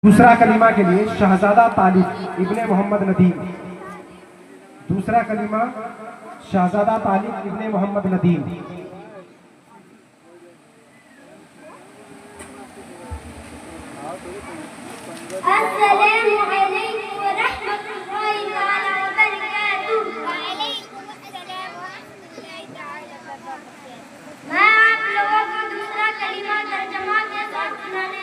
دوسرا کلمہ کے لیے شہزادہ طالب ابن محمد ندیم. دوسرا کلمہ شہزادہ طالب ابن محمد ندیم. السلام علیکم ورحمۃ اللہ تعالی وبرکاتہ. وعلیکم السلام ورحمۃ اللہ تعالی وبرکاتہ. میں آپ لوگوں کو دوسرا کلمہ ترجمہ کے ساتھ سنانے